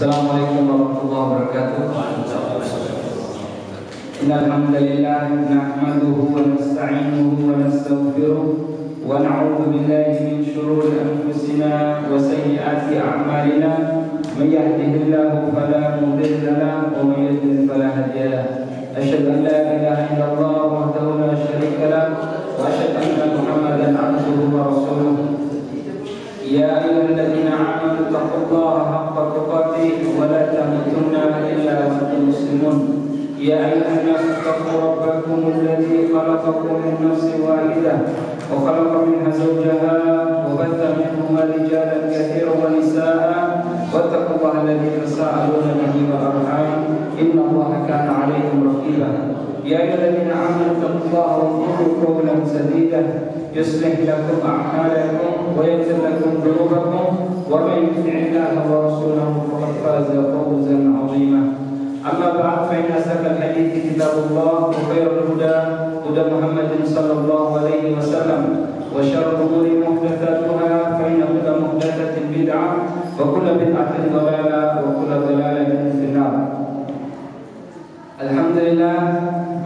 Assalamualaikum warahmatullahi wabarakatuh. Innal hamdalillah nahmaduhu wa nasta'inuhu wa nastaghfiruh wa na'udzu billahi min shururi anfusina wa sayyiati a'malina. May yahdihillahu fala mudilla lahu wa may yudlil fala hadiya lahu. Asyhadu an la ilaha illallah wahdahu la syarika lahu wa asyhadu anna Muhammadan 'abduhu wa rasuluh. Ya ayyuhalladzina amanu taqullaha haqqa tuqatih wa la tamutunna illa wa antum muslimun. Ya ayyuhan nasu taqu rabbakum alladzi khalaqakum min nafsin wahidah wa khalaqa minha zawjaha wa batha minhuma rijalan katsiran wa nisaa'a wattaqullaha alladzi tasaaluna bihi wal arham innallaha kana 'alaykum raqiba. Ya ayyuhalladzina amanu taqullaha wa qulu qawlan sadida yuslih lakum a'malakum wa yaghfir lakum dhunubakum wa may yuti'illaha wa rasulahu faqad faza fawzan 'azima. Amma ba'd, fa inna asdaqal hadithi kitabullah wa khairal huda huda Muhammadin sallallahu alaihi wasallam wa syarrul umuri muhdatsatuha fa inna kulla muhdatsatin bid'ah wa kulla bid'atin dhalalah wa kulla dhalalatin finnar. Alhamdulillah,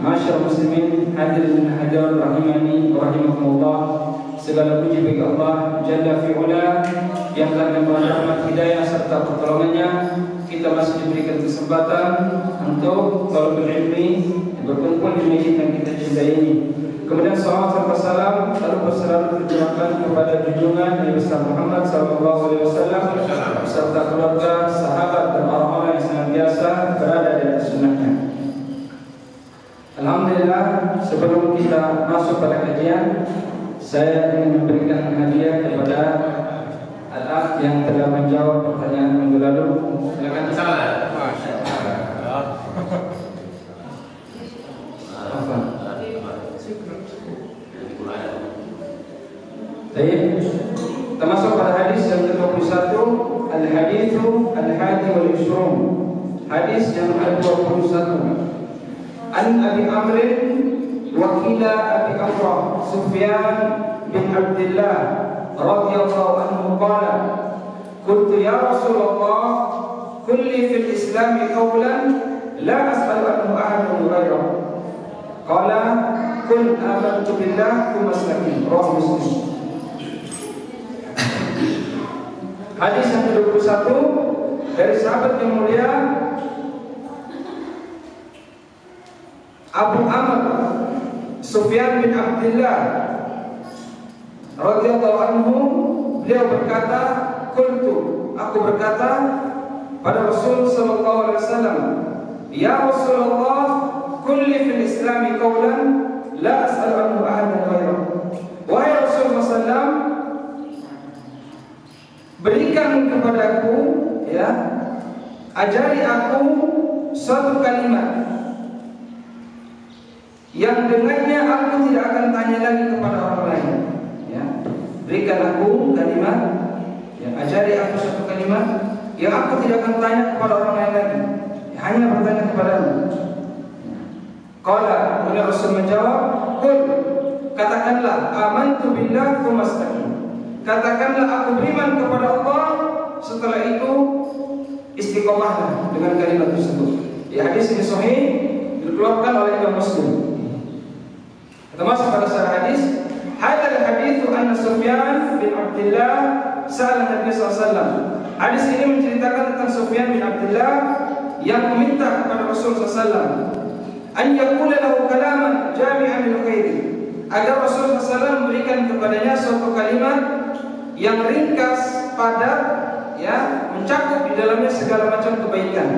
masyaallah muslimin hadirin hadirat rahimani wa rahimakumullah. Segala puji bagi Allah Jalla fi'ula yang telah memberi rahmat hidayah serta pertolongannya. Kita masih diberikan kesempatan untuk talabul ilmi berkumpul di masjid yang kita cintai ini. Kemudian salawat serta salam lalu berselalu tercurahkan kepada junjungan Nabi besar Muhammad sallallahu alaihi wasallam beserta keluarga, sahabat dan orang-orang yang senantiasa berada di atas sunnahnya. Alhamdulillah, sebelum kita masuk pada kajian, saya ingin memberikan hadiah kepada al-akh yang telah menjawab pertanyaan minggu lalu. Silakan salam. Masyaallah. Apa? Baik. Kita masuk pada hadis yang ke-21, al-haditsu al-hadi wal 20. Hadis yang ke-21. An Abi Amr wakila Abi Amr Sufyan bin Abdullah radhiyallahu anhu qala qultu ya Rasulullah kulli fil Islam qawlan la as'alu anhu ahadan ghayrahu qala qul amantu billah thumma aslamtu. Rawahu Muslim. Hadis yang ke-21 dari sahabat yang mulia Abu Amr Sufyan bin Abdullah radhiyallahu anhu, beliau berkata, qultu, aku berkata pada Rasul sallallahu alaihi wasallam, ya Rasulullah, kulli fil Islam qawlan la as'alu anhu ahadan ghayrahu. Wahai Rasulullah sallam, berikan kepadaku, ya, ajari aku suatu kalimat yang dengannya aku tidak akan tanya lagi kepada orang lain. Ya, berikan aku kalimat, ya, ajari aku suatu kalimat yang aku tidak akan tanya kepada orang lain lagi, ya, hanya bertanya kepadamu. Qala, kemudian Rasul menjawab, qul, katakanlah, amantu billah tsumma astaqim. Katakanlah aku beriman kepada Allah, setelah itu istiqomahlah dengan kalimat tersebut. Ya, hadis ini sahih, dikeluarkan oleh Imam Muslim. Termasuk pada sahih hadis, hadal haditsu anna Sufyan bin Abdullah sa'ala Nabi sallallahu alaihi wasallam. Hadis ini menceritakan tentang Sufyan bin Abdullah yang meminta kepada Rasul sallallahu alaihi wasallam an yaqula lahu kalaman jami'an lil khairi, agar Rasul sallallahu alaihi wasallam memberikan kepadanya suatu kalimat yang ringkas, padat, ya, mencakup di dalamnya segala macam kebaikan.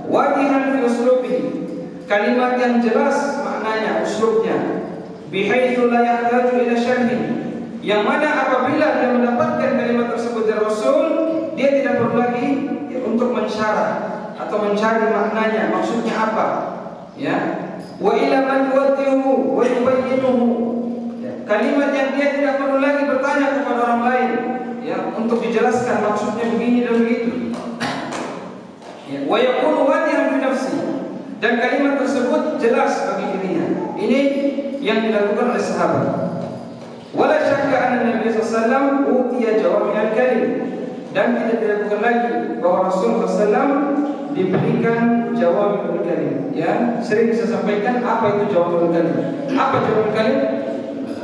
Wadihan fi uslubihi, kalimat yang jelas maknanya, uslubnya. Bihaitsu la yahtaju ila syarhin, yang mana apabila dia mendapatkan kalimat tersebut dari Rasul, dia tidak perlu lagi, ya, untuk mensyarah atau mencari maknanya, maksudnya apa, ya. Wa ila man yuwaddihu wa yubayyinuhu, ya, kalimat yang dia tidak perlu lagi bertanya kepada orang lain, ya, untuk dijelaskan maksudnya begini dan begitu. Ya, wa yaqulu wadihan fi nafsi, dan kalimat tersebut jelas bagi dirinya. Ini yang dilakukan oleh sahabat. Wala syakka anna Nabi sallallahu alaihi wasallam utiya jawami'al kalim, dan tidak diragukan lagi bahwa Rasulullah SAW diberikan jawami'ul kalim. Ya, sering saya sampaikan apa itu jawami'ul kalim. Apa jawami'ul kalim?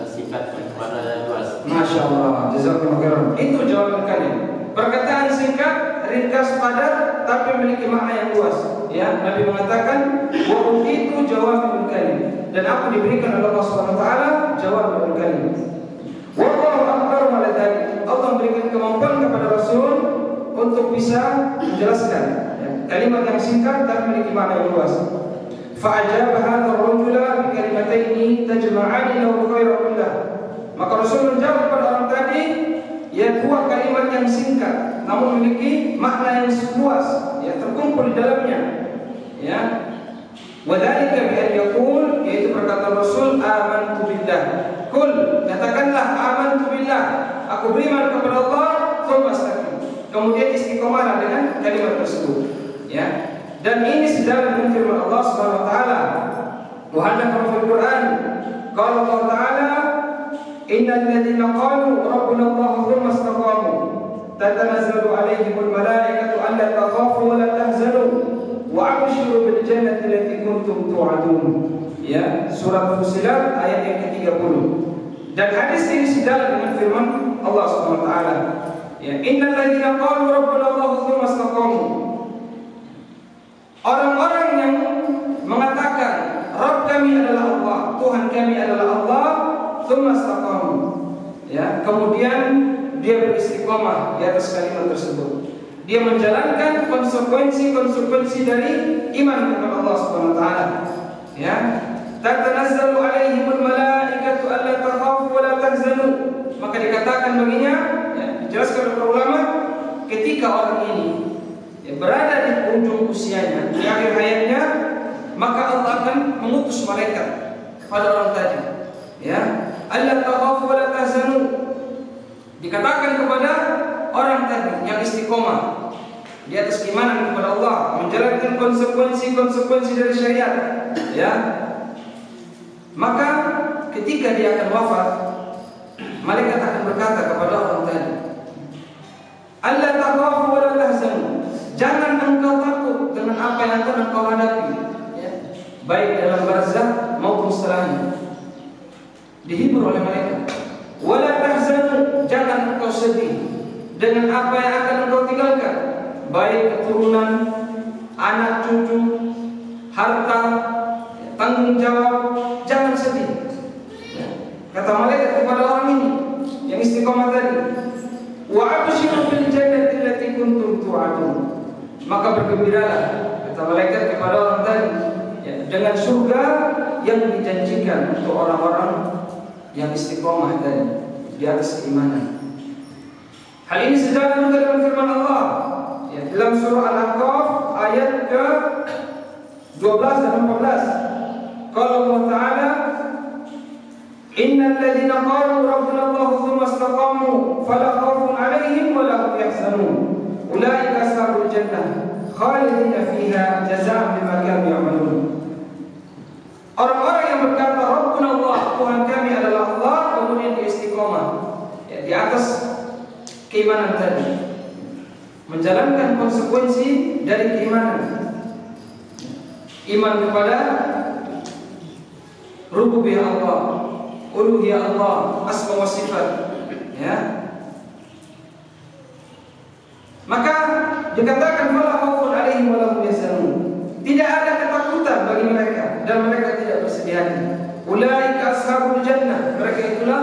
Singkat kepada luas. Masya Allah, jazakumullah khairan. Itu jawami'ul kalim. Perkataan singkat, ringkas, padat, tapi memiliki makna yang luas. Ya, Nabi mengatakan, wa utitu jawami'ul kalim. Dan aku diberikan oleh Allah SWT jawami'ul kalim. Wallahu akbar ala dzalik. Allah memberikan kemampuan kepada Rasul untuk bisa menjelaskan kalimat yang singkat dan memiliki makna yang luas. Fa'ajaba hadzal rajula bi kalimataini tajma'ani lahu khairan kullah. Maka Rasul menjawab kepada orang tadi, ya, dua kalimat yang singkat namun memiliki makna yang luas, ya, terkumpul di dalamnya. Ya. Wa dzalika bi an yaqul, yaitu perkataan Rasul, amantu billah. Qul, katakanlah amantu billah, aku beriman kepada Allah, tsumma istaqim. Kemudian istiqomah dengan kalimat tersebut. Ya. Dan ini sejalan dengan firman Allah Subhanahu wa taala. Wa hadza fil Quran. Qala Allah taala, innal ladzina qalu rabbuna Allah tsumma istaqamu tatanazzalu alaihimul malaikatu alla takhafu wa la tahzanu wa abshiru bil jannati allati kuntum tu'adun. Ya, surat Fussilat ayat yang ke-30. Dan hadis ini sejalan dengan firman Allah Subhanahu wa taala. Ya, innal ladzina qalu rabbuna Allah tsumma istaqamu. Orang-orang yang mengatakan Rabb kami adalah Allah, Tuhan kami adalah Allah, tsumma istaqamu. Ya, kemudian dia beristiqomah di atas kalimat tersebut. Dia menjalankan konsekuensi dari iman kepada Allah Subhanahu wa taala. Ya. Tatanazzalu alaihimul malaikatu alla takhafu wa la tahzanu. Maka dikatakan baginya, ya, dijelaskan oleh para ulama, ketika orang ini, ya, berada di ujung usianya, di akhir hayatnya, maka Allah akan mengutus malaikat pada orang tadi. Ya, alla takhafu wa la tahzanu. Dikatakan kepada orang tadi yang istiqomah di atas keimanan kepada Allah, menjalankan konsekuensi dari syariat, ya. Maka ketika dia akan wafat, malaikat akan berkata kepada orang tadi, alla takhafu wa la tahzanu. Jangan engkau takut dengan apa yang akan engkau hadapi, ya, baik dalam barzakh maupun setelahnya. Dihibur oleh malaikat. Wa la tahzanu, jangan engkau sedih dengan apa yang akan engkau tinggalkan, baik keturunan, anak cucu, harta, tanggung jawab, jangan sedih. Ya. Kata malaikat kepada orang ini yang istiqomah tadi, wa abshiru bil jannati allati kuntum tu'adun. Maka bergembiralah, kata malaikat kepada orang tadi, ya, dengan surga yang dijanjikan untuk orang-orang yang istiqomah tadi di atas keimanan. Hal ini sejalan juga dengan firman Allah, ya, dalam surah Al-Ahqaf ayat ke-12 dan 14. Qala Allah Ta'ala, innal ladzina qalu rabbuna Allah tsumma istaqamu fala khaufun 'alaihim wa la hum yahzanun ulaika ashabul jannah khalidina fiha jazaa'an bima kanu ya'malun. Orang-orang yang berkata rabbuna Allah, Tuhan kami adalah Allah, kemudian dia istiqomah, ya, di atas keimanan tadi, menjalankan konsekuensi dari keimanan, iman kepada rububiyah Allah, uluhiyah Allah, asma wa sifat, ya. Maka dikatakan fala khaufun 'alaihim wa la hum yahzanun. Tidak ada ketakutan bagi mereka dan mereka tidak bersedih hati. Ulaika ashabul jannah, mereka itulah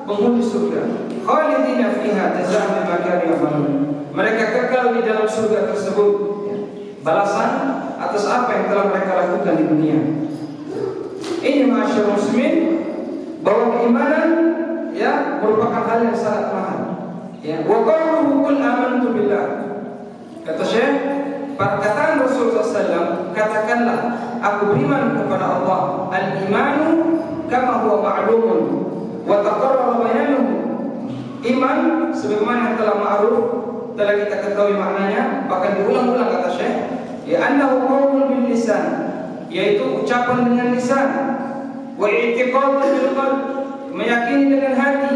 penghuni surga. Khalidina fiha jazaa'an bima kanu ya'malun. Mereka kekal di dalam surga tersebut, ya, balasan atas apa yang telah mereka lakukan di dunia. Ini masyarakat muslimin, bahwa keimanan, ya, merupakan hal yang sangat mahal. Ya, wa qawluhu qul amantu billah. Kata Syekh, perkataan Rasulullah SAW, katakanlah aku beriman kepada Allah. Al-imanu kama huwa ma'lumun wa taqarrara bayanuhu. Iman sebagaimana yang telah ma'ruf, telah kita ketahui maknanya, bahkan diulang-ulang kata Syekh, ya annahu qaulun bil lisan, yaitu ucapan dengan lisan, wa i'tiqadun bil qalb, meyakini dengan hati,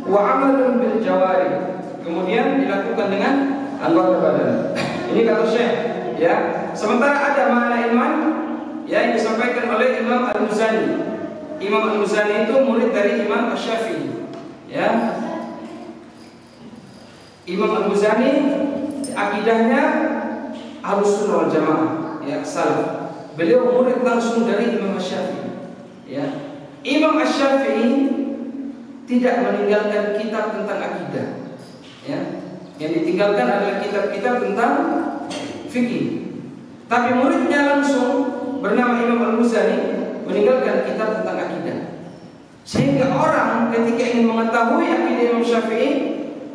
wa amalun bil jawari, kemudian dilakukan dengan anggota badan. Ini kata Syekh, ya. Sementara ada makna iman ya yang disampaikan oleh Imam Al-Muzani. Imam Al-Muzani itu murid dari Imam Asy-Syafi'i. Ya. Imam Al-Muzani akidahnya Ahlussunnah wal Jamaah, ya, salaf. Beliau murid langsung dari Imam Asy-Syafi'i. Ya. Imam Asy-Syafi'i tidak meninggalkan kitab tentang akidah. Ya. Yang ditinggalkan adalah kitab-kitab tentang fikih. Tapi muridnya langsung bernama Imam Al-Muzani meninggalkan kitab tentang akidah. Sehingga orang ketika ingin mengetahui akidah Imam Syafi'i,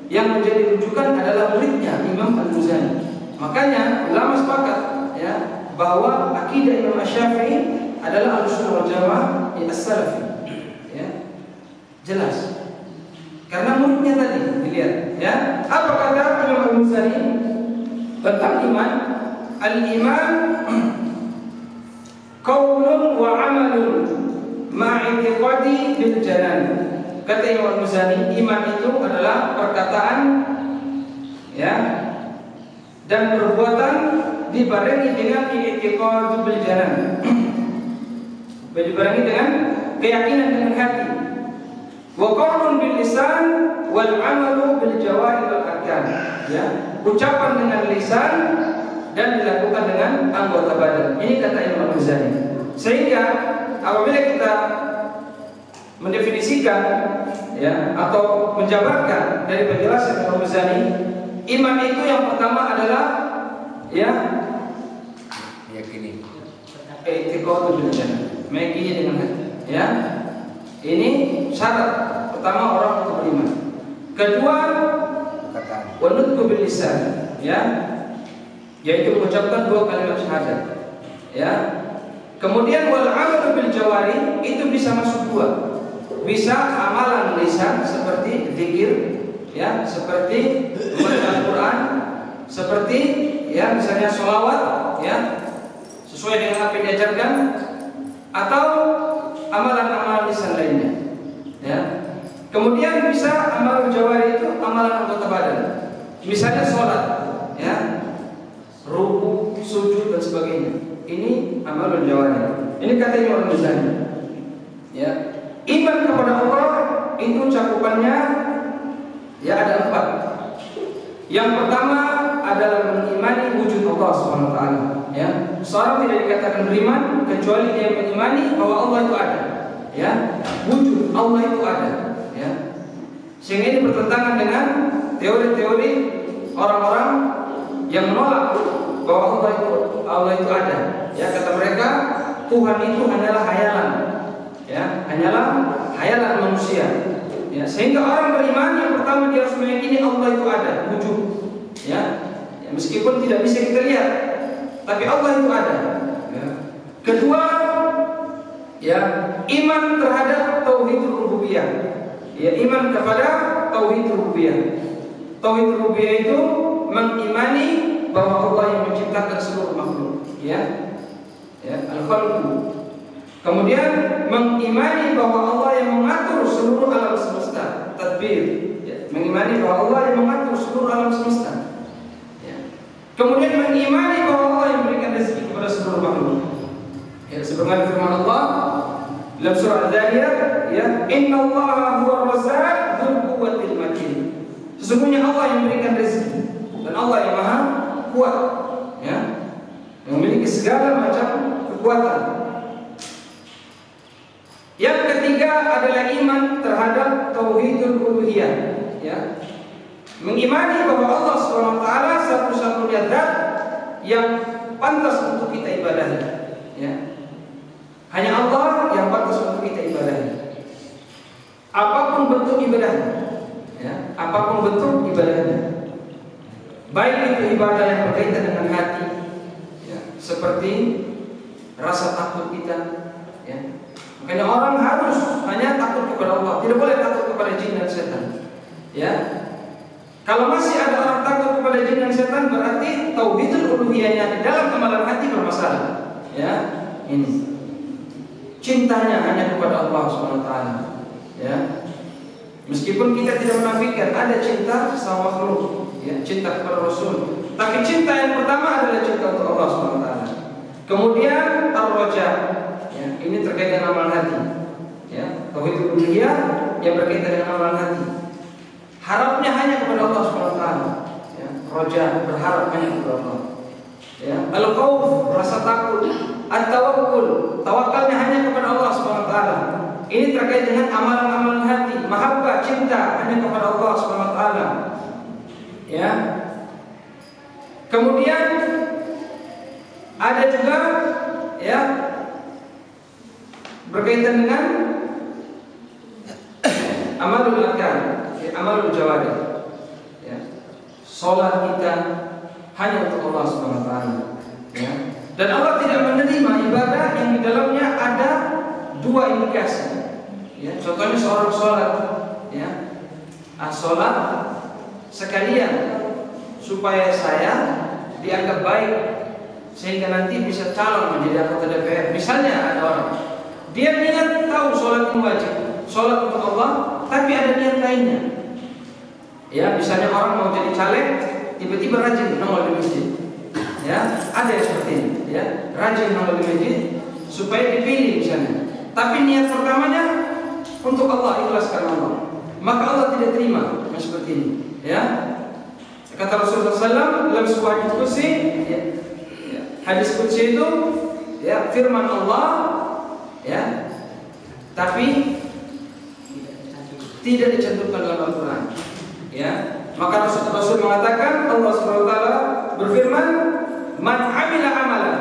yang menjadi rujukan adalah muridnya Imam Al-Muzani. Makanya ulama sepakat, ya, bahwa akidah Imam Syafi'i adalah Ahlussunnah wal Jamaah as-Salafi. Ya. Jelas. Karena muridnya tadi dilihat, ya. Apa kata Imam Al-Muzani tentang iman? Al-iman qaulun wa amalun ma'i'tiqadi bil janan. Kata Imam Al-Muzani, iman itu adalah perkataan, ya, dan perbuatan dibarengi dengan i'tiqad bil janan. Dibarengi dengan keyakinan dengan hati. Wa qaulun bil lisan wal amalu bil jawari wal arkan. Ya, ucapan dengan lisan dan dilakukan dengan anggota badan. Ini kata Imam Al-Muzani. Sehingga apabila kita mendefinisikan, ya, atau menjabarkan dari penjelasan Imam Al-Muzani, iman itu yang pertama adalah, ya, meyakini. I'tiqad bil janan. Meyakini dengan hati. Ya. Ini syarat pertama orang untuk beriman. Kedua, wa nutqu bil lisan, ya, yaitu mengucapkan dua kalimat syahadat. Ya. Kemudian wal amalu bil jawari, itu bisa masuk dua. Bisa amalan lisan seperti zikir, ya, seperti membaca Al-Qur'an, seperti, ya, misalnya sholawat, ya, sesuai dengan apa yang diajarkan, atau amalan-amalan lisan lainnya. Ya. Kemudian bisa amalan jawari itu amalan anggota badan. Misalnya sholat, ya, ruku, sujud dan sebagainya. Ini amalan jawari. Ini kata Imam Al-Muzani. Ya. Iman kepada Allah itu cakupannya, ya, ada 4. Yang pertama adalah mengimani wujud Allah SWT. Ya, seorang tidak dikatakan beriman kecuali dia mengimani bahwa Allah itu ada. Ya, wujud Allah itu ada. Ya, sehingga ini bertentangan dengan teori-teori orang-orang yang menolak bahwa Allah itu ada. Ya, kata mereka Tuhan itu hanyalah hayalan. Ya, hanyalah hayalan manusia. Ya, sehingga orang beriman yang pertama dia harus meyakini Allah itu ada, wujud. Ya, ya, meskipun tidak bisa kita lihat, tapi Allah itu ada. Ya. Kedua, ya, iman terhadap tauhid rububiyah. Ya, iman kepada tauhid rububiyah. Tauhid rububiyah itu mengimani bahwa Allah yang menciptakan seluruh makhluk. Ya, ya, al-khalqu. Kemudian mengimani bahwa Allah yang mengatur seluruh alam semesta, tadbir. Ya, mengimani bahwa Allah yang mengatur seluruh alam semesta. Ya. Kemudian mengimani bahwa Allah yang memberikan rezeki kepada seluruh makhluk. Ya, sebagaimana firman Allah dalam surah Al-Dzariyat, ya, innallaha huwar razzaq dzul quwwatil matin. Sesungguhnya Allah yang memberikan rezeki dan Allah yang maha kuat, ya, yang memiliki segala macam kekuatan. Yang ketiga adalah iman terhadap tauhidul uluhiyah, ya. Mengimani bahwa Allah SWT satu-satunya zat yang pantas untuk kita ibadahi, ya. Hanya Allah yang pantas untuk kita ibadahi. Apapun bentuk ibadahnya, ya, apapun bentuk ibadahnya. Baik itu ibadah yang berkaitan dengan hati, ya, seperti rasa takut kita, ya. Makanya orang harus hanya takut kepada Allah, tidak boleh takut kepada jin dan setan. Ya. Kalau masih ada orang takut kepada jin dan setan, berarti tauhidul uluhiyahnya di dalam amalan hati bermasalah. Ya, ini cintanya hanya kepada Allah SWT. Ya. Meskipun kita tidak menafikan ada cinta sama makhluk, ya, cinta kepada Rasul. Tapi cinta yang pertama adalah cinta untuk Allah SWT. Kemudian ar-raja, ya, ini terkait dengan amalan hati. Ya, tauhid uluhiyah yang berkaitan dengan amalan hati. Harapnya hanya kepada Allah SWT. Ya, raja berharap hanya kepada Allah. Ya, al-khauf rasa takut, at-tawakkul tawakalnya hanya kepada Allah SWT. Ini terkait dengan amalan-amalan hati. Mahabbah cinta hanya kepada Allah SWT. Ya. Kemudian ada juga, ya, berkaitan dengan amalul arkan, amalul jawarih. Ya. Salat kita hanya untuk Allah SWT. Ya. Dan Allah tidak menerima ibadah yang di dalamnya ada dua indikasi. Ya, contohnya seorang sholat, ya, sholat sekalian supaya saya dianggap baik sehingga nanti bisa calon menjadi anggota DPR. Misalnya ada orang, dia niat tahu sholat itu wajib, sholat untuk Allah, tapi ada niat lainnya. Ya, misalnya orang mau jadi caleg, tiba-tiba rajin nongol di masjid. Ya, ada yang seperti ini. Ya, rajin nongol di masjid supaya dipilih misalnya. Tapi niat pertamanya untuk Allah, ikhlas karena Allah. Maka Allah tidak terima yang seperti ini. Ya, kata Rasulullah SAW dalam sebuah hadis qudsi, ya, hadis qudsi itu, ya, firman Allah, ya, tapi tidak dicantumkan dalam Al-Quran. Ya, maka Rasul mengatakan, Allah SWT berfirman, "Man 'amila 'amalan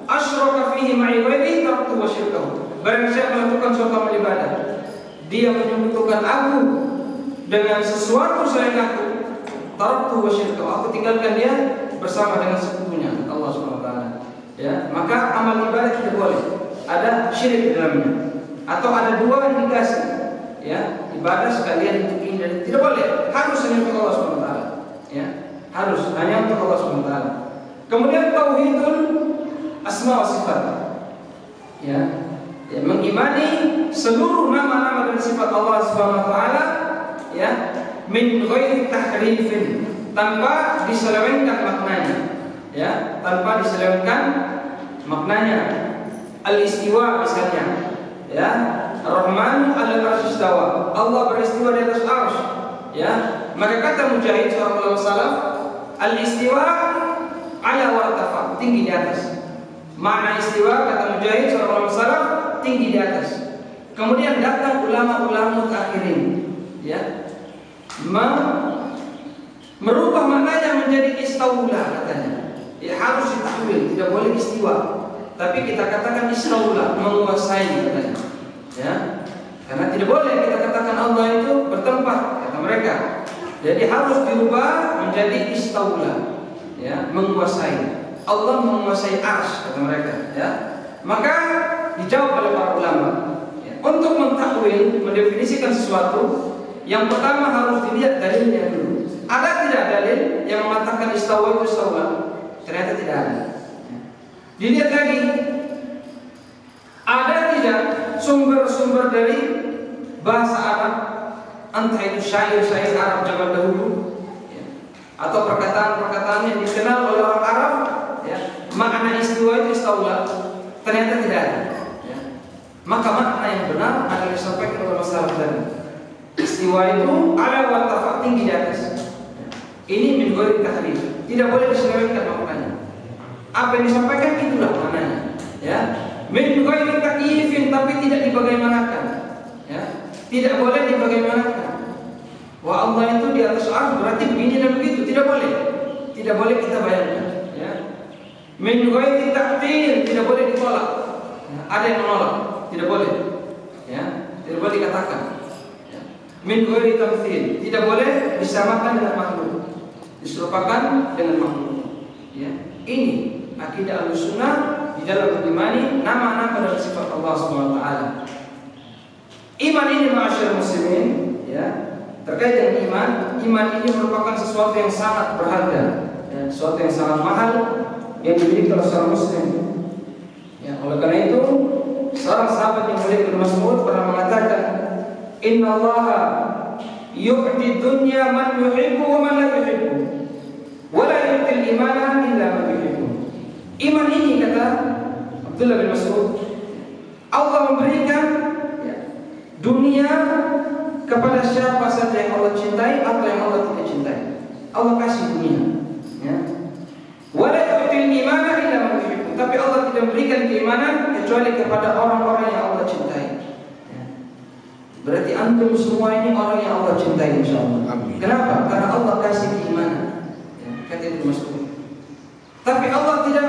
asyraka fihi ma'i ghairi taraktuhu wa syirkahu." Barang siapa melakukan suatu amal ibadah, dia menyekutukan aku dengan sesuatu selain aku, taraktuhu wa syirkahu, aku tinggalkan dia bersama dengan sekutunya, Allah SWT. Ya, maka amal ibadah tidak boleh ada syirik di dalamnya, atau ada dua indikasi. Ya, ibadah sekalian untuk ini dan tidak boleh, harus hanya untuk Allah SWT. Ya, harus hanya untuk Allah SWT. Kemudian tauhidul asma wa sifat. Ya, ya, mengimani seluruh nama-nama dan sifat Allah Subhanahu wa taala, ya, min ghairi tahrifin, tanpa diselewengkan maknanya. Ya, tanpa diselewengkan maknanya. Al-istiwa misalnya, ya, Ar-Rahman 'alal 'arsy istawa, Allah beristiwa di atas 'arsy. Ya, maka kata Mujahid seorang ulama salaf, al-istiwa 'ala wartafa, tinggi di atas. Makna istiwa kata Mujahid seorang ulama salaf, tinggi di atas. Kemudian datang ulama-ulama mutakhirin, ya, merubah maknanya menjadi istaula katanya. Ya, harus ditakwil, tidak boleh istiwa. Tapi kita katakan istaula, menguasai katanya. Ya, karena tidak boleh kita katakan Allah itu bertempat kata mereka. Jadi harus dirubah menjadi istaula, ya, menguasai. Allah menguasai arsy kata mereka. Ya, maka dijawab oleh para ulama, ya, untuk mentakwil, mendefinisikan sesuatu, yang pertama harus dilihat dalilnya dulu. Ada tidak dalil yang mengatakan istawa itu istaula? Ternyata tidak ada. Ya. Dilihat lagi, ada tidak sumber-sumber dari bahasa Arab, entah itu syair-syair Arab zaman dahulu, ya, atau perkataan-perkataan yang dikenal oleh orang Arab, ya, makna istiwa itu istaula, ternyata tidak ada. Ya. Maka makna yang benar adalah disampaikan oleh masalah tadi. Istiwa itu ala wa tafa, tinggi di atas. Ya. Ini min ghairi tahrif, tidak boleh diselewengkan maknanya. Apa yang disampaikan itulah maknanya. Ya. Min ghairi takyifin, tapi tidak dibagaimanakan. Ya, tidak boleh dibagaimanakan. Wah, Allah itu di atas arsy berarti begini dan begitu, tidak boleh. Tidak boleh kita bayangkan. Ya. Min ghairi ta'til, tidak boleh ditolak. Ya. Ada yang menolak, tidak boleh. Ya, tidak boleh dikatakan. Ya. Min ghairi tamtsil, tidak boleh disamakan dengan makhluk, diserupakan dengan makhluk. Ya. Ini akidah Ahlussunnah di dalam mengimani nama-nama dan sifat Allah Subhanahu wa taala. Iman ini ma'asyiral muslimin, ya, terkait dengan iman ini merupakan sesuatu yang sangat berharga, ya, sesuatu yang sangat mahal yang dimiliki oleh seorang muslim. Ya, oleh karena itu seorang sahabat yang mulia Ibnu Mas'ud pernah mengatakan, "Innallaha yu'ti dunya man yuhibbu wa man la yuhibbu wa la yu'ti al-imana illa man yuhibbu. Iman ini, kata Abdullah bin Mas'ud, Allah memberikan dunia kepada siapa saja yang Allah cintai atau yang Allah tidak cintai. Allah kasih dunia, ya. Wa la yu'ti al-imana illa man yuhibbu. Tapi Allah tidak memberikan keimanan kecuali kepada orang-orang yang Allah cintai. Berarti antum semua ini orang yang Allah cintai, insyaallah. Amin. Kenapa? Karena Allah kasih keimanan. Kata Ibnu Mas'ud. Tapi Allah tidak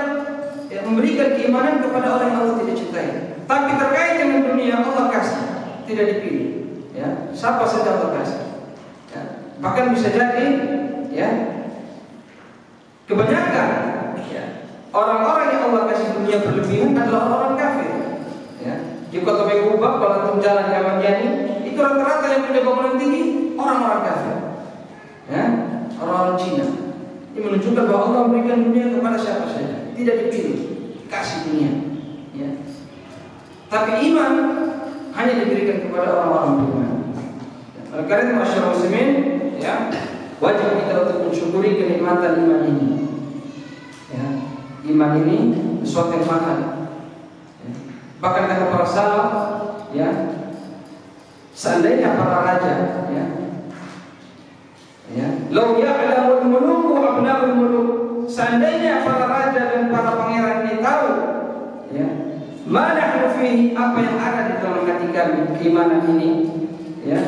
memberikan keimanan kepada orang yang Allah tidak cintai. Tapi terkait dengan dunia Allah kasih, tidak dipilih. Ya, siapa saja Allah kasih. Ya. Bahkan bisa jadi, ya, kebanyakan orang-orang yang Allah kasih dunia berlebihan adalah orang kafir. Ya. Di kota Megubah, kalau antum jalan di Ahmad Yani, itu rata-rata yang punya bangunan tinggi orang-orang kafir, ya, orang-orang Cina. Ini menunjukkan bahwa Allah memberikan dunia kepada siapa saja, tidak dipilih, kasih dunia. Ya. Tapi iman hanya diberikan kepada orang-orang beriman. Oleh karena itu, masyarakat muslimin, ya, wajib kita untuk mensyukuri kenikmatan iman ini. Ya. Iman ini sesuatu yang mahal. Bahkan kata para salaf, ya, seandainya para raja, lau ya'lamul muluku abna'ul muluk, seandainya para raja dan para pangeran ini tahu, ya, ma nahnu fihi, apa yang ada di dalam hati kami, keimanan ini, ya,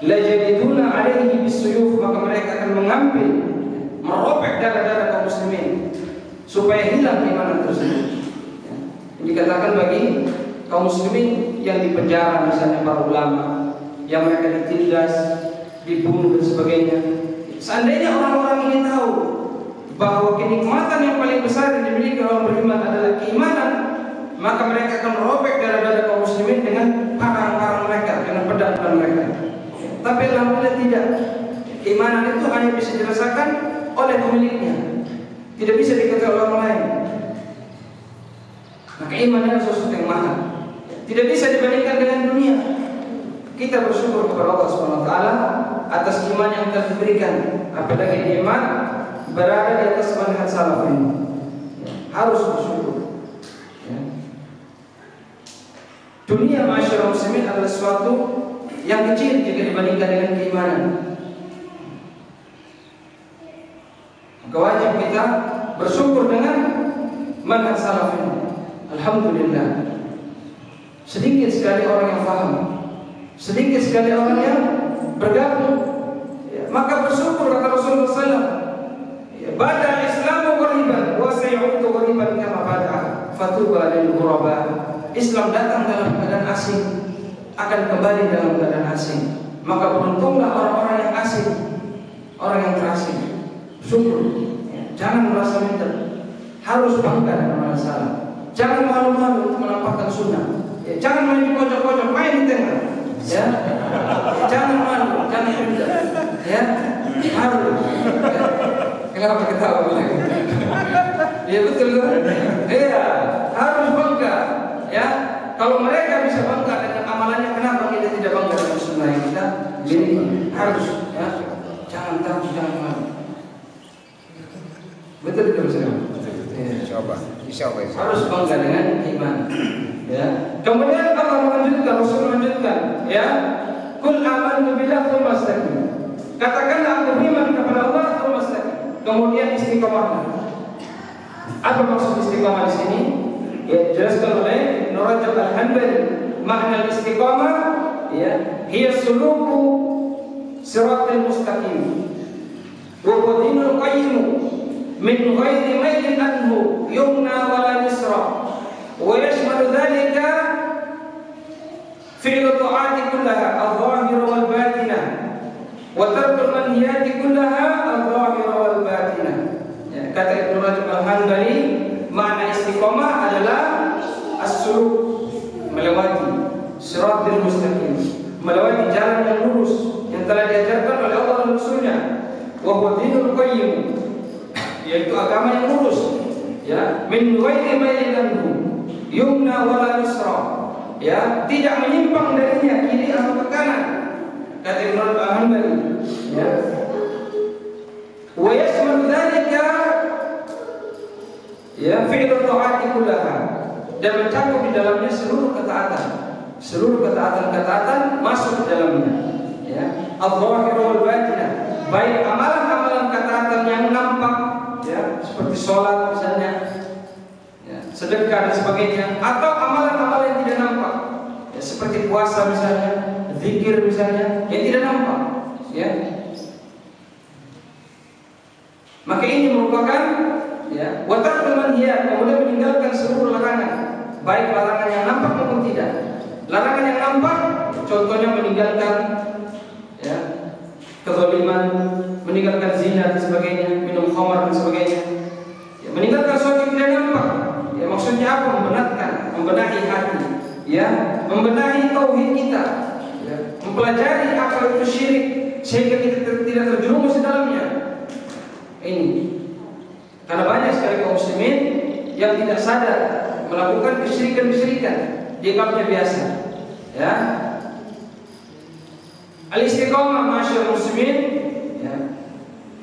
lajadiduna alaihi bisuyuf, maka mereka akan mengambil, merobek darah-darah kaum muslimin supaya hilang keimanan tersebut. Dikatakan bagi kaum muslimin yang dipenjara, misalnya para ulama, yang mereka ditindas, dibunuh dan sebagainya. Seandainya orang-orang ini tahu bahwa kenikmatan yang paling besar yang dimiliki orang beriman adalah keimanan, maka mereka akan merobek darah-darah kaum muslimin dengan parang-parang mereka, dengan pedang-pedang mereka. Tapi alhamdulillah tidak. Keimanan itu hanya bisa dirasakan oleh pemiliknya, tidak bisa diketahui orang lain. Maka iman adalah sesuatu yang mahal, tidak bisa dibandingkan dengan dunia. Kita bersyukur kepada Allah SWT atas iman yang telah diberikan, apalagi iman berada di atas manhaj salaf ini. Harus bersyukur. Dunia masyarakat muslimin adalah sesuatu yang kecil jika dibandingkan dengan keimanan. Maka wajib kita bersyukur dengan manhaj salaf ini. Alhamdulillah, sedikit sekali orang yang paham, sedikit sekali orang yang bergabung. Maka bersyukur, kata Rasulullah SAW, bada Islamu ghariban wa sayu'udu ghariban kama bada, fatuba lil ghuraba. Islam datang dalam keadaan asing, akan kembali dalam keadaan asing. Maka beruntunglah orang-orang yang asing, orang yang terasing. Syukur, jangan merasa minder, harus bangga dengan masalah. Jangan malu-malu untuk menampakkan sunnah. Jangan main di pojok-pojok, main di tengah. Ya, jangan malu, jangan minder. Ya, harus. Kenapa ketawa lagi? Ya betul kan? Iya, harus bangga. Ya, kalau mereka bisa bangga dengan amalannya, kenapa kita tidak bangga dengan sunnah yang kita miliki? Harus. Ya, jangan takut, jangan malu. Betul tidak betul? Insyaallah. Harus bangga dengan iman. Ya. Kemudian Allah melanjutkan, Rasul melanjutkan, ya, kul amantu billahi tsumma istaqim. Katakanlah aku beriman kepada Allah tsumma istaqim. Kemudian istiqomah. Apa maksud istiqomah di sini? Ya, dijelaskan oleh Ibnu Rajab Al-Hanbali. Makna istiqomah, ya, hiya suluku siratal mustaqim. Wa huwa dinul qayyim. من غير ميل عنه يمنى ولا يسرى ويشمل ذلك فعل الطاعات كلها الظاهرة والباطنة وترك المنهيات كلها الظاهرة والباطنة. Kata Ibnu Rajab Al-Hanbali, makna istiqomah adalah as-suluk, melewati siratal mustaqim, melewati jalan yang lurus yang telah diajarkan oleh Allah dan Rasul-Nya. Wa huwa dinul qayyim, yaitu agama yang lurus, ya, min ghairi mailin yumna wala yusra, ya, tidak menyimpang darinya kiri atau ke kanan, kata Ibnu Al-Hanbali, ya. Wa yashmalu dzalika ya fi'lu ta'ati kullaha, dan mencakup di dalamnya seluruh ketaatan masuk di dalamnya, ya. Adh-dhahir wal batinah, baik amalan-amalan ketaatan yang nampak, ya, seperti sholat misalnya, ya, sedekah dan sebagainya, atau amalan-amalan yang tidak nampak, ya, seperti puasa misalnya, zikir misalnya, yang tidak nampak, ya. Maka ini merupakan, ya, wa tarkul manhiyat, kemudian meninggalkan seluruh larangan, baik larangan yang nampak maupun tidak. Larangan yang nampak, contohnya meninggalkan, ya, kezaliman, meninggalkan zina dan sebagainya, minum khamar dan sebagainya, ya, meninggalkan sesuatu yang tidak nampak, ya, maksudnya apa? Membenahi hati, ya, membenahi tauhid kita, ya, mempelajari apa itu syirik sehingga kita tidak terjerumus di dalamnya. Ini karena banyak sekali kaum muslimin yang tidak sadar melakukan kesyirikan, dianggapnya biasa, ya. Al-istiqamah masyarakat muslimin, ya,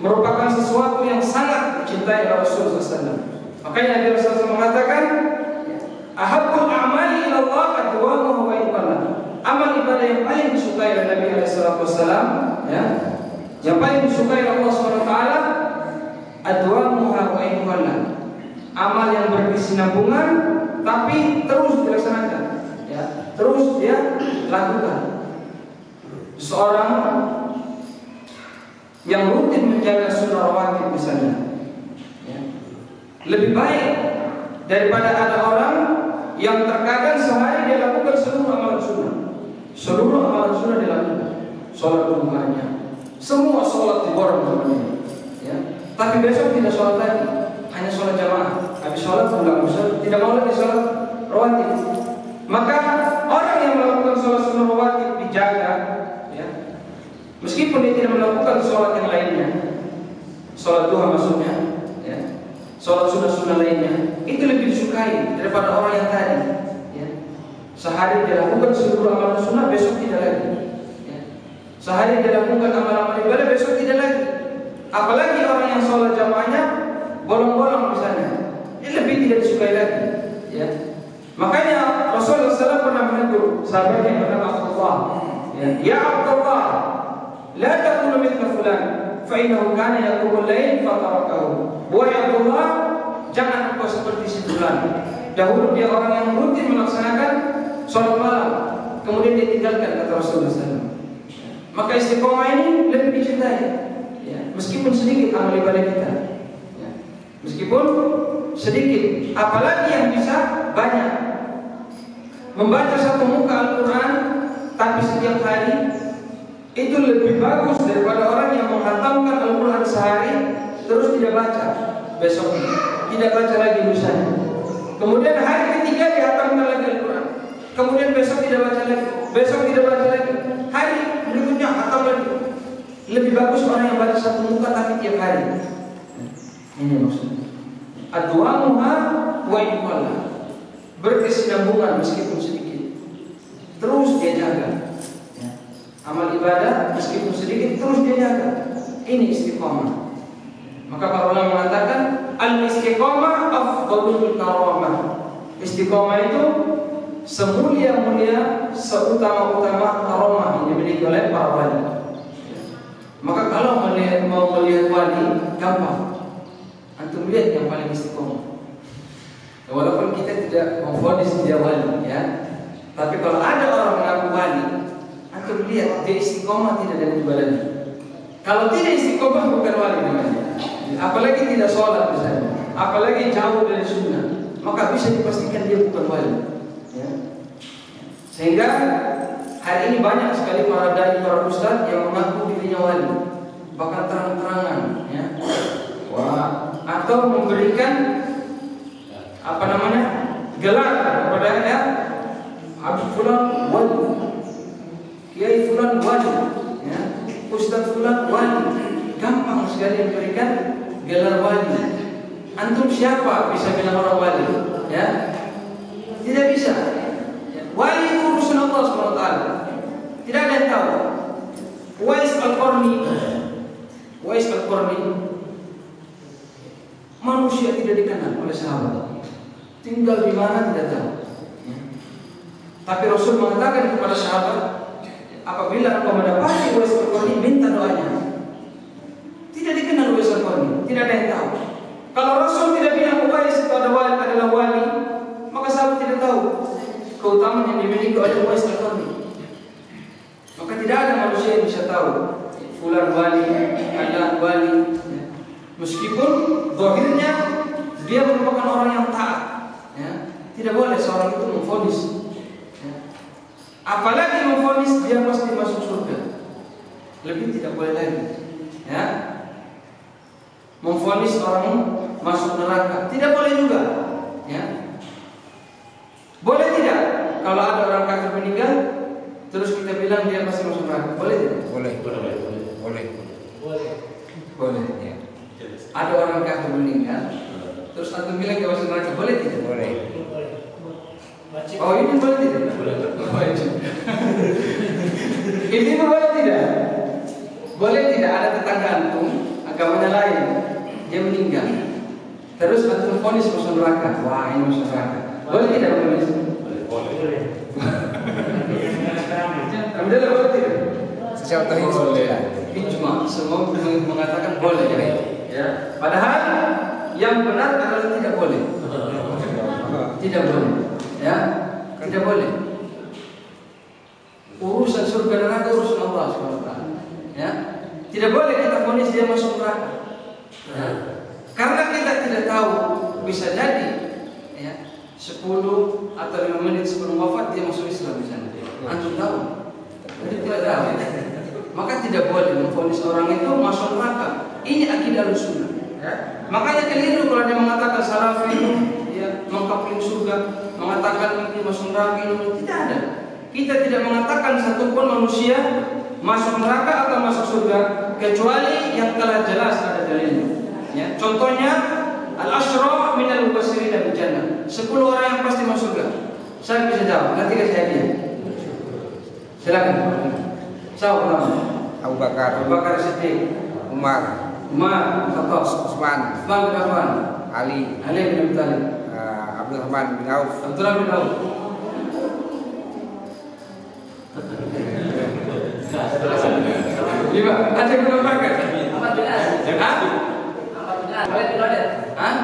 merupakan sesuatu yang sangat dicintai oleh Rasulullah SAW. Makanya Nabi Rasulullah mengatakan, ahabbul a'mali ila Allah adwamuhu wa inqalla. Amal ibadah yang paling disukai oleh Nabi SAW, ya, yang paling disukai oleh Allah SWT, adwamuha wa inqalla. Amal yang berkesinambungan tapi terus dilaksanakan, ya, terus dia lakukan. Seorang yang rutin menjaga sunnah rawatib misalnya, ya, lebih baik daripada ada orang yang terkadang sehari dia lakukan seluruh amalan sunnah dilakukan, sholat rumahnya, semua sholat di luar rumahnya, ya, tapi besok tidak sholat lagi, hanya sholat jamaah, habis sholat pulang, tidak mau lagi sholat rawatib. Maka orang yang melakukan sholat sunnah rawatib dijaga, ya, meskipun dia tidak melakukan sholat yang lainnya, sholat duha maksudnya, ya, sholat sunnah lainnya, itu lebih disukai daripada orang yang tadi, ya. Sehari dia lakukan seluruh amalan sunnah, besok tidak lagi, ya. Sehari dia lakukan amalan ibadah, besok tidak lagi. Apalagi orang yang sholat jamaahnya bolong-bolong misalnya, ini lebih tidak disukai lagi, ya. Makanya Rasulullah SAW pernah menegur sahabatnya yang bernama Abdullah, ya Abdullah, la takunu mithla fulan, fa innahu kana yaqumul lail fa tarakahu. Wahai Abdullah, jangan engkau seperti si fulan. Dahulu dia orang yang rutin melaksanakan sholat malam, kemudian dia tinggalkan, kata Rasulullah SAW. Maka istiqomah ini lebih dicintai, ya, meskipun sedikit amal ibadah kita, ya, meskipun sedikit, apalagi yang bisa banyak. Membaca satu muka Al-Quran tapi setiap hari itu lebih bagus daripada orang yang menghatamkan Al-Quran sehari terus tidak baca, besok tidak baca lagi lusanya, kemudian hari ketiga dihatamkan lagi Al-Quran, kemudian besok tidak baca lagi, besok tidak baca lagi, hari berikutnya hatam lagi. Lebih bagus orang yang baca satu muka tapi tiap hari. Ini maksudnya adwamuha wa inqalla, berkesinambungan meskipun sedikit, terus dia jaga, ya. Amal ibadah meskipun sedikit terus dia jaga. Ini istiqomah. Maka para ulama mengatakan al-istiqomah afdhalul karamah. Istiqomah itu semulia-mulia, seutama-utama karamah yang dimiliki oleh para wali, ya. Maka kalau mau melihat wali gampang, antum lihat yang paling istiqomah. Walaupun kita tidak memvonis dia wali, ya, tapi kalau ada orang mengaku wali, antum lihat dia istiqomah tidak dari ibadahnya. Kalau tidak istiqomah bukan wali namanya. Apalagi tidak sholat misalnya, apalagi jauh dari sunnah, maka bisa dipastikan dia bukan wali, ya. Sehingga hari ini banyak sekali para dai, para ustaz yang mengaku dirinya wali, bahkan terang-terangan, ya, wah, atau memberikan apa namanya, gelar kepada, ya, Habib Fulan wali, Kiai Fulan wali, ya, Ustaz Fulan wali. Gampang sekali memberikan gelar wali. Antum siapa bisa bilang orang wali, ya? Tidak bisa, ya. Wali itu urusan Allah SWT. Tidak ada yang tahu. Uwais Al-Qarni manusia tidak dikenal oleh sahabat, tinggal di mana tidak tahu. Tapi Rasul mengatakan kepada sahabat, apabila engkau mendapati Uwais Al-Qarni, minta doanya. Tidak dikenal Uwais Al-Qarni, tidak ada yang tahu. Kalau Rasul tidak bilang Uwais itu adalah wali, maka sahabat tidak tahu keutamaan yang dimiliki oleh Uwais Al-Qarni. Maka tidak ada manusia yang bisa tahu fulan wali, adalah wali, meskipun zahirnya dia merupakan orang yang taat. Tidak boleh seorang itu memvonis, apalagi memvonis dia pasti masuk surga. Lebih tidak boleh lagi. Memvonis orang masuk neraka tidak boleh juga. Boleh tidak? Kalau ada orang kafir meninggal, terus kita bilang dia pasti masuk neraka, boleh tidak? Boleh. Ya. Ada orang kafir meninggal, terus antum bilang dia masuk neraka, boleh tidak? Boleh. Oh, ini boleh tidak? Ini boleh tidak? Boleh tidak? Ada tetangga antum, agamanya lain, dia meninggal, terus antum vonis masuk neraka. Wah, ini masuk neraka. Boleh tidak vonis? Boleh. Alhamdulillah, boleh tidak? Secara tahun boleh. Ijma, semua mengatakan boleh. Ya. Padahal yang benar adalah tidak boleh. Tidak boleh. Ya, tidak boleh. Urusan surga neraka urusan Allah SWT. Ya, tidak boleh kita vonis dia masuk neraka. Ya. Karena kita tidak tahu, bisa jadi ya 10 atau 5 menit sebelum wafat dia masuk Islam misalnya. Antum tahu? Jadi tidak tahu. Maka tidak boleh memvonis orang itu masuk neraka. Ini akidah Ahlussunnah. Ya. Makanya keliru kalau dia mengatakan salafi itu ya mengkapling surga, mengatakan ini masuk neraka, ini tidak ada. Kita tidak mengatakan satupun manusia masuk neraka atau masuk surga kecuali yang telah jelas ada dalilnya. Ya. Contohnya al-asyra minal mubasysyirin bil jannah. 10 orang yang pasti masuk surga. Saya bisa jawab, nanti kasih hadiah. Silakan. Siapa nama? Abu Bakar, Siddiq, Umar, Khattab, Utsman bin Affan, Ali bin Abi Thalib, Abdurrahman bin Auf. Abdullah bin Auf. Lima. Ada yang belum makan? Ahmad bin As. Hah? Ahmad bin As. Khalid bin Walid. Hah?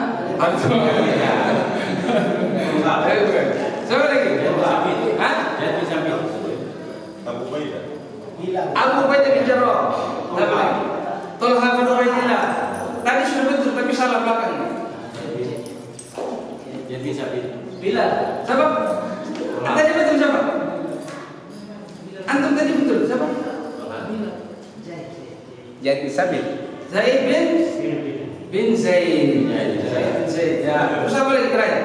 Siapa lagi? Hah? Abu Ubaidah bin Jarrah. Talha bin Ubaidillah. Tadi sudah betul tapi salah belakang. Jadi siapa? Bilal. Siapa? Tadi betul siapa? Antum tadi betul siapa? Zaid bin Sabit. Zaid bin Zaid. Ya. Terus apa lagi terakhir?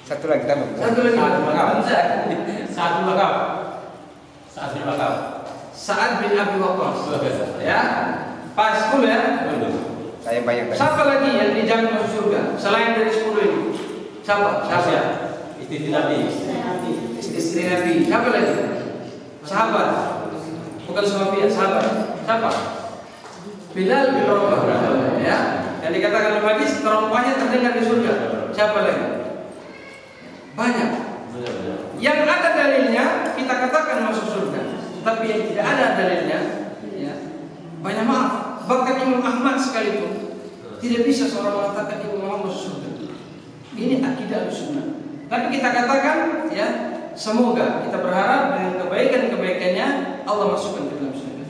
Satu lagi tambah. Satu lagi. Sa'ad bin Abi Waqqas. Ya. Pas 10 ya. Saya banyak tadi. Siapa lagi yang dijamin masuk surga selain dari 10 ini? Siapa? Istri Nabi. Istri Nabi. Siapa lagi? Sahabat. Bukan sahabat, sahabat. Siapa? Bilal bin Rabah. Ya. Yang dikatakan dalam hadis terompahnya terdengar di surga. Siapa lagi? Banyak. Yang ada dalilnya kita katakan masuk surga. Tapi yang tidak ada dalilnya, ya, banyak maaf. Bahkan Imam Ahmad sekalipun tidak bisa seorang mengatakan Imam Muhammad masuk surga. Ini akidah Ahlussunnah. Tapi kita katakan, ya, semoga kita berharap dengan kebaikan-kebaikannya Allah masukkan ke dalam surga.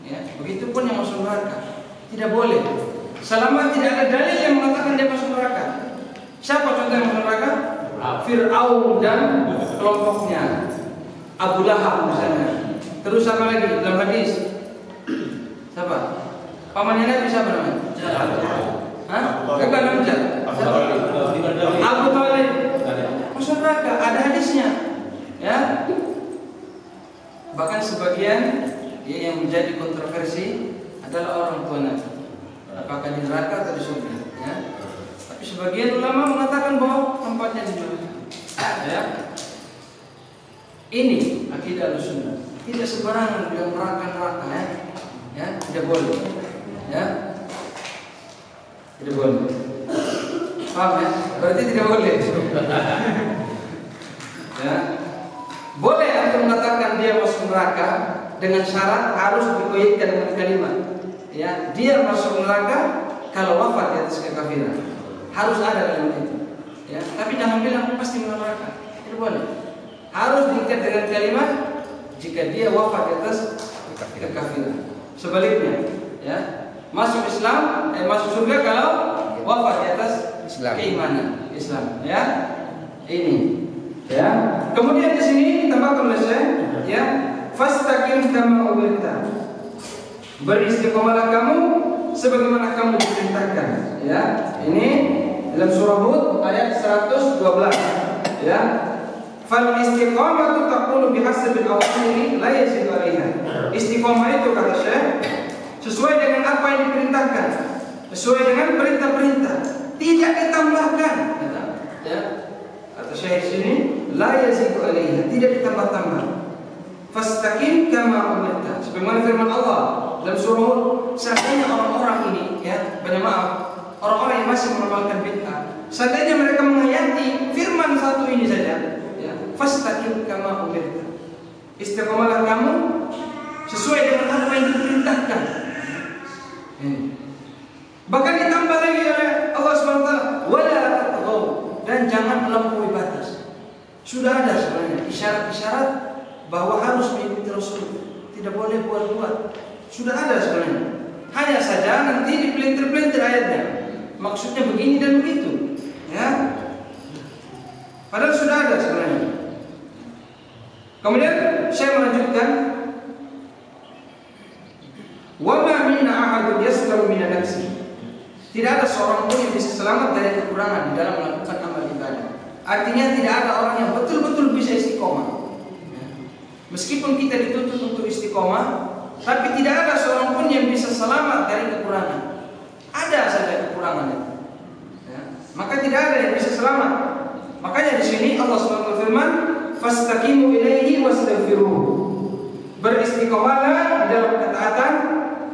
Ya, begitupun yang masuk neraka tidak boleh. Selama tidak ada dalil yang mengatakan dia masuk neraka. Siapa contoh yang masuk neraka? Fir'aun dan kelompoknya, Abu Lahab misalnya. Terus apa lagi dalam hadis? Siapa? Pamannya Nabi siapa namanya? Hah? Bukan Hamzah. Abu Thalib. Masuk neraka, ada hadisnya. Ya. Bahkan sebagian yang menjadi kontroversi adalah orang tua Nabi. Apakah di neraka atau di surga? Ya. Tapi sebagian ulama mengatakan bahwa tempatnya di surga. Ya. Ini akidah Ahlussunnah. Tidak sembarangan bilang neraka ya. Ya, tidak boleh. Ya. Tidak boleh. Paham ya? Berarti tidak boleh. Ya. Boleh antum mengatakan dia masuk neraka dengan syarat harus dikoyitkan dengan kalimat. Ya, dia masuk neraka kalau wafat di atas kekafiran. Harus ada kalimat itu. Ya, tapi jangan bilang pasti masuk neraka. Tidak boleh. Harus diikat dengan kalimat jika dia wafat di atas kekafiran. Sebaliknya, ya, masuk Islam, masuk surga kalau wafat di atas Islam. Keimanan Islam. Ya, ini. Ya. Kemudian di sini ditambahkan oleh Syekh, ya, fastaqim kama umirta. Beristiqomalah kamu sebagaimana kamu diperintahkan. Ya, ini dalam surah Hud ayat 112. Ya. Fal istiqamatu taqulu bihasabil awamiri la yazid 'alaiha. Istiqamah itu kata Syekh sesuai dengan apa yang diperintahkan, sesuai dengan perintah-perintah, tidak ditambahkan. Ya. Kata Syekh di sini la yazid 'alaiha, tidak ditambah-tambah. Fastaqim kama umirta. Sebagaimana firman Allah dalam surah Hud, seandainya orang-orang ini, ya, banyak maaf, orang-orang yang masih mengamalkan bid'ah, seandainya mereka menghayati firman satu ini saja, ya, fastaqim kama umirta. Istiqomalah kamu sesuai dengan apa yang diperintahkan. Bahkan ditambah lagi oleh Allah SWT, wala tatghaw, dan jangan melampaui batas. Sudah ada sebenarnya isyarat-isyarat bahwa harus mengikuti Rasul, tidak boleh buat-buat. Sudah ada sebenarnya. Hanya saja nanti dipelintir-pelintir ayatnya. Maksudnya begini dan begitu, ya. Padahal sudah ada sebenarnya. Kemudian saya melanjutkan, wa ma minna ahadun yaslamu min nafsi. Tidak ada seorang pun yang bisa selamat dari kekurangan di dalam melakukan amal ibadah. Artinya tidak ada orang yang betul-betul bisa istiqomah. Meskipun kita dituntut untuk istiqomah, tapi tidak ada seorang pun yang bisa selamat dari kekurangan. Ada saja kekurangannya. Ya. Maka tidak ada yang bisa selamat. Makanya di sini Allah SWT berfirman, fastaqimu ilaihi wastaghfiruh. Beristiqomahlah dalam ketaatan,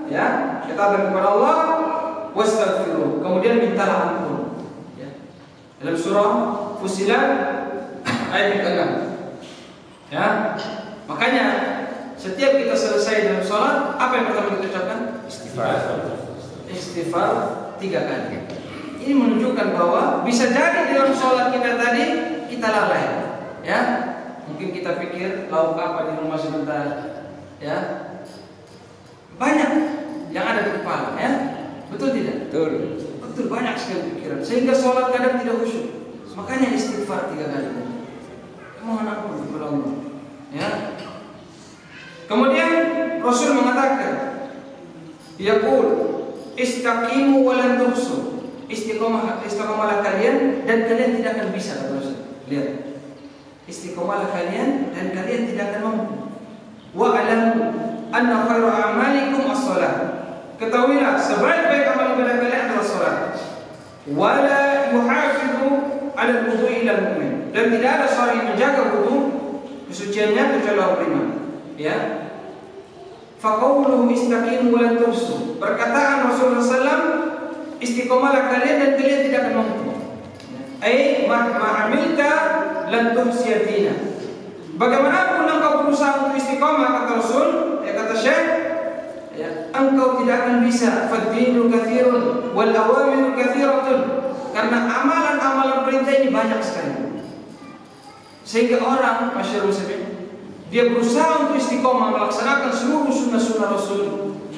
ya, ketaatan kepada Allah, wastaghfiruh. Kemudian mintalah ampun. Ya. Dalam surah Fussilat ayat ke-6. Ya. Makanya setiap kita selesai dalam sholat, apa yang pertama kita ucapkan? Istighfar 3 kali. Ini menunjukkan bahwa bisa jadi di dalam sholat kita tadi kita lalai, ya. Mungkin kita pikir lauk apa di rumah sebentar, ya. Banyak yang ada di kepala, ya. Betul tidak? Betul. Betul, banyak sekali pikiran sehingga sholat kadang tidak khusyuk. Makanya istighfar 3 kali. Mohon ampun kepada Allah, ya. Kemudian Rasul mengatakan, yaqul istaqimu wa lan tuhsu. Istiqomahlah kalian dan kalian tidak akan bisa, kata Rasul. Lihat. Istiqomahlah kalian dan kalian tidak akan mampu. Wa alamu anna khairu a'malikum as-shalah. Ketahuilah sebaik-baik amal ibadah kalian adalah salat. Wa la yuhafidhu 'ala al-wudu'i illa al-mu'min. Dan tidak ada seorang yang menjaga wudu kesuciannya kecuali orang beriman. Ya. Faqauluhu istaqimu wa lan tuhsu. Perkataan Rasulullah SAW, istiqomahlah kalian dan kalian tidak akan mampu. Ai ma'amilta lan tuhsiyatina. Bagaimanapun engkau berusaha untuk istiqomah, kata Rasul, ya, kata Syekh, ya, engkau tidak akan bisa. Fad-dinu katsirun wal awamiru katsiratun. Karena amalan-amalan perintah ini banyak sekali. Sehingga orang, masyaallah muslimin, dia berusaha untuk istiqomah melaksanakan seluruh sunnah-sunnah Rasul,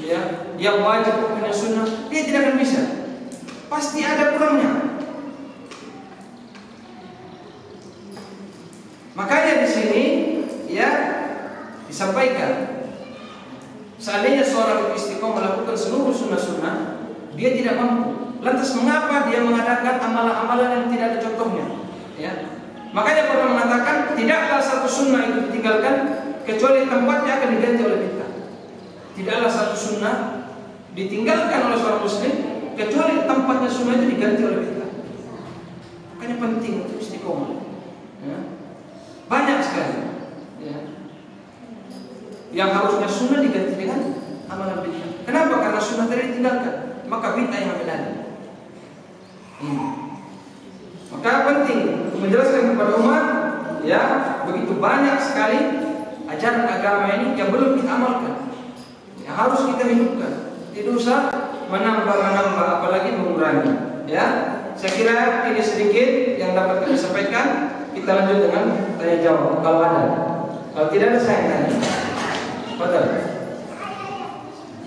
ya, yang wajib hukumnya sunnah, dia tidak akan bisa. Pasti ada kurangnya. Makanya di sini, ya, disampaikan, seandainya seorang istiqomah melakukan seluruh sunnah-sunnah, dia tidak mampu. Lantas mengapa dia mengadakan amalan-amalan yang tidak ada contohnya? Ya. Makanya pernah mengatakan, tidaklah satu sunnah itu ditinggalkan kecuali tempatnya akan diganti oleh bid'ah. Tidaklah satu sunnah ditinggalkan oleh seorang muslim kecuali tempatnya sunnah itu diganti oleh bid'ah. Makanya penting untuk istiqomah. Ya. Banyak sekali. Ya. yang harusnya sunnah diganti dengan amalan bid'ah. Kenapa? Karena sunnah tadi ditinggalkan, maka bid'ah yang benar. Maka penting untuk menjelaskan kepada umat, ya, begitu banyak sekali ajaran agama ini yang belum kita amalkan, yang harus kita hidupkan. Tidak usah menambah, apalagi mengurangi. Ya, saya kira ini sedikit yang dapat kami sampaikan. Kita lanjut dengan tanya jawab kalau ada. Kalau tidak ada saya tanya. Betul.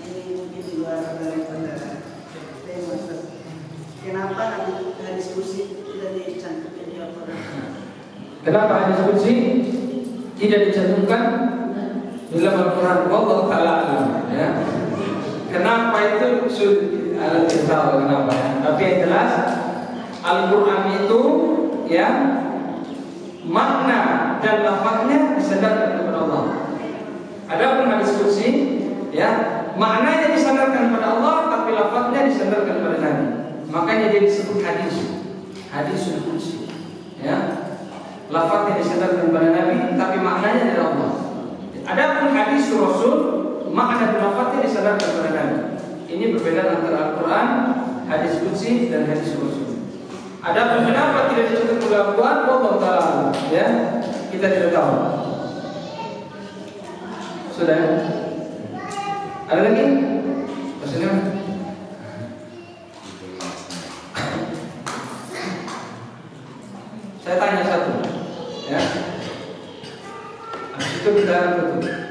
Ini mungkin juga daripada tema. Kenapa hadis kursi tidak dicantumkan di Al-Quran? Kenapa hadis kursi tidak dicantumkan di dalam Al-Quran? Allah Taala alam. Ya. Kenapa itu sudah kita tahu kenapa. Tapi yang jelas Al-Quran itu, ya, makna dan lafaznya disandarkan kepada Allah. Adapun hadis kursi, ya, maknanya disandarkan kepada Allah, tapi lafaznya disandarkan kepada Nabi. Makanya dia disebut hadis kursi. Ya, lafaznya disandarkan kepada Nabi, tapi maknanya dari Allah. Adapun hadis Rasul, makna dan lafaznya disandarkan kepada Nabi. Ini perbedaan antara Al-Quran, hadis kursi dan hadis Rasul. Adapun kenapa tidak dicatat oleh Al-Quran, Allah Taala, ya, kita tidak tahu. Sudah? Ada lagi? Maksudnya? Saya tanya satu, ya. Habis itu kita tutup.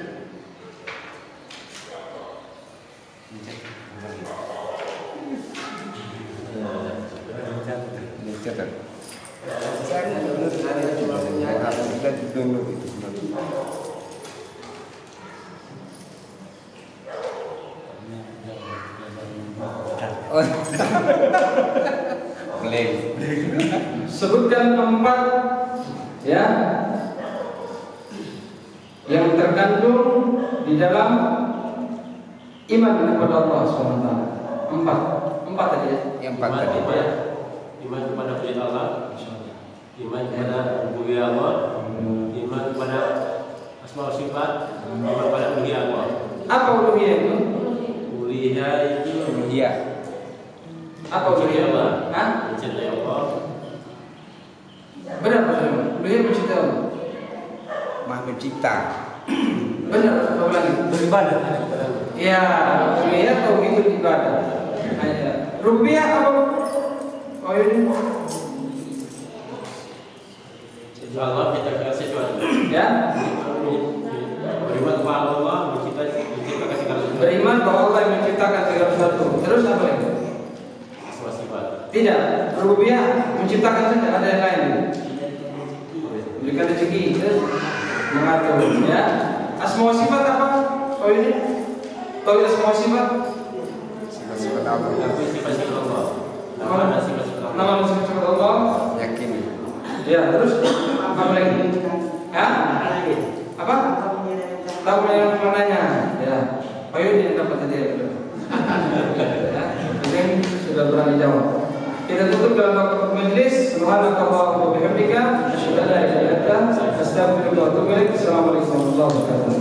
Sebutkan 4, ya, yang terkandung di dalam iman kepada Allah SWT. 4 tadi ya. Yang 4 tadi. Iman kepada firman Allah, iman kepada rububiyah Allah, iman kepada asma wa sifat, iman kepada uluhiyah Allah. Apa uluhiyah itu? Uluhiyah itu Uluhiyah. Apa uluhiyah Allah? Hah? mencintai Allah. Benar betul. Uluhiyah mencintai Allah. Maha mencipta. Benar, apa lagi? Beribadah. Ya, uluhiyah tauhidul ibadah. Hanya rububiyah apa? Oh ini. Allah menciptakan sesuatu. Ya. Beriman kepada Allah, menciptakan segala sesuatu. Beriman bahwa Allah yang menciptakan segala sesuatu. Terus apa lagi? Asma sifat. Tidak, rububiyah menciptakan saja, ada yang lain. Berikan rezeki, mengatur, ya. Asma wa sifat apa? Oh ini. Tahu asma wa sifat? Sifat-sifat Allah. Tapi sifat-sifat Allah. Nama sifat-sifat Allah. Nama sifat Allah. Yakini. Ya, terus apa lagi? Hah? Apa? Tahu yang mananya? Ya. Oh ini dapat tadi ya. Ini sudah berani jawab. Kita tutup dalam waktu majelis. Subhanakallahumma wa bihamdika, asyhadu an la ilaha illa anta, astaghfiruka wa atubu ilaik. Assalamualaikum warahmatullahi wabarakatuh.